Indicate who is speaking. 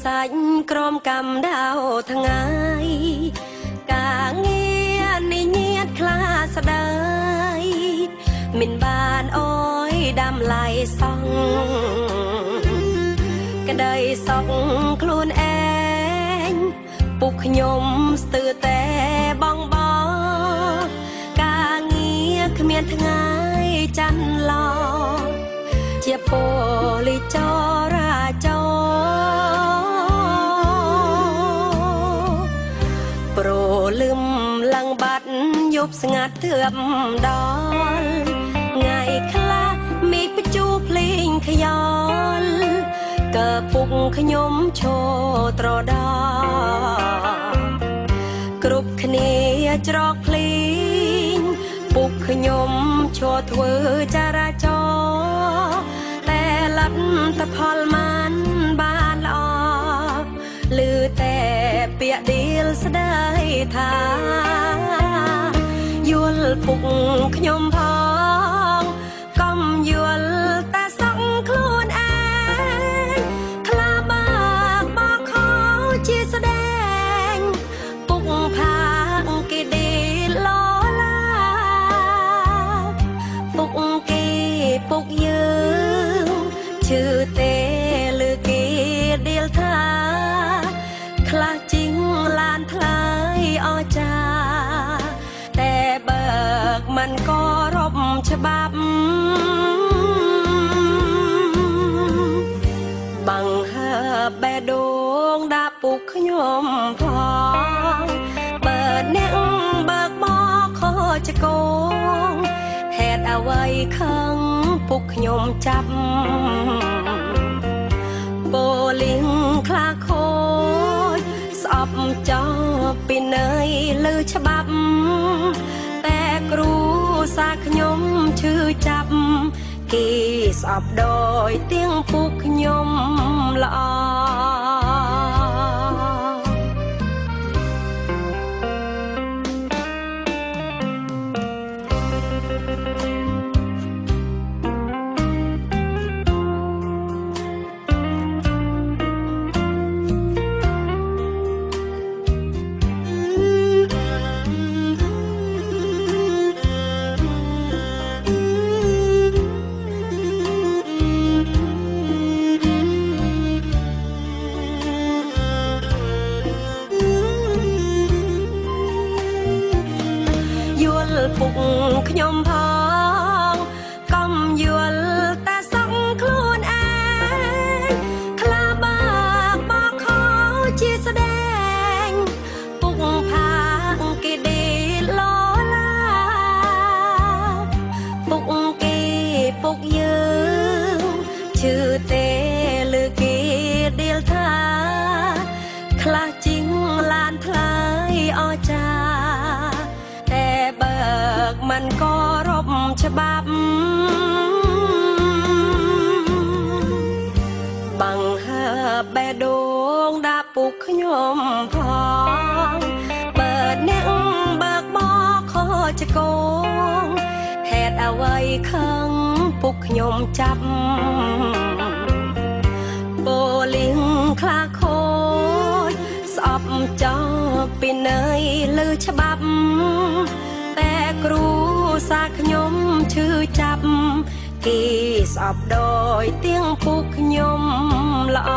Speaker 1: សាច់ក្រមកំដៅថ្ងៃការងារនេះញាតខ្លាស្ដាយមិនបានអើយដាំឡៃសងក្តីសោកខ្លួនឯងពុកខ្ញុំស្ទើរតែបងការងារគ្មានថ្ងៃចាន់ឡោជាប៉ូលីចរាចរប្រលឹមឡើងបាត់យប់ស្ងាត់ធឿបដល់ថ្ងៃខ្លះមេឃបញ្ជូភ្លេងខ្យល់កើពុកខ្ញុំឈរត្រដោគ្រប់គ្នាច្រកភ្លេងពុកខ្ញុំឈរធ្វើចរាចរណ៍តែលទ្ធផលមិនបានល្អឮតែពាក្យដៀលស្ដីថាយល់ពុកខ្ញុំផងកុំយល់តែសងខ្លួនឯងខ្លាបាក់បោកខោជាស្ដែងពុកផាគេដេលឡាពុកគេពុកយើងឈឺទេលើគេដេលថាខ្លះជីងឡានថ្លៃអស្ចារ្យតែបើកមិនក៏រົບច្បាប់បង្ហើបបេះដូងដាក់ពុកខ្ញុំផងបើអ្នកបើកបោខចកងហេតុអ្វីខឹងពុកខ្ញុំចាប់បូលីងខ្លាខូចស្អប់ចោលពីន័យលើច្បាប់តែគ្រូសាខ្ញុំឈឺចាប់គេស្អប់ដោយទៀងពុកខ្ញុំល្អពុកខ្ញុំផងកុំយល់តែសងខ្លួនឯងខ្លាបាក់បោកខោជាស្ដែងពុកផាគេដេលឡាពុកគេពុកយើងឈឺទេលើគេដេលថាខ្លះជីងឡានថ្លៃអស្ចារ្យតែបើកមិនក៏រົບច្បាប់បង្ហើបបេះដូងដាក់ពុកខ្ញុំផងបើអ្នកបើកបោខចកងហេតុអ្វីខឹងពុកខ្ញុំចាប់បូលីងខ្លាខូចស្អប់ចោលពីន័យលើច្បាប់តែគ្រូសាខ្ញុំឈឺចាប់គេស្អប់ដោយទៀងពុកខ្ញុំល្អ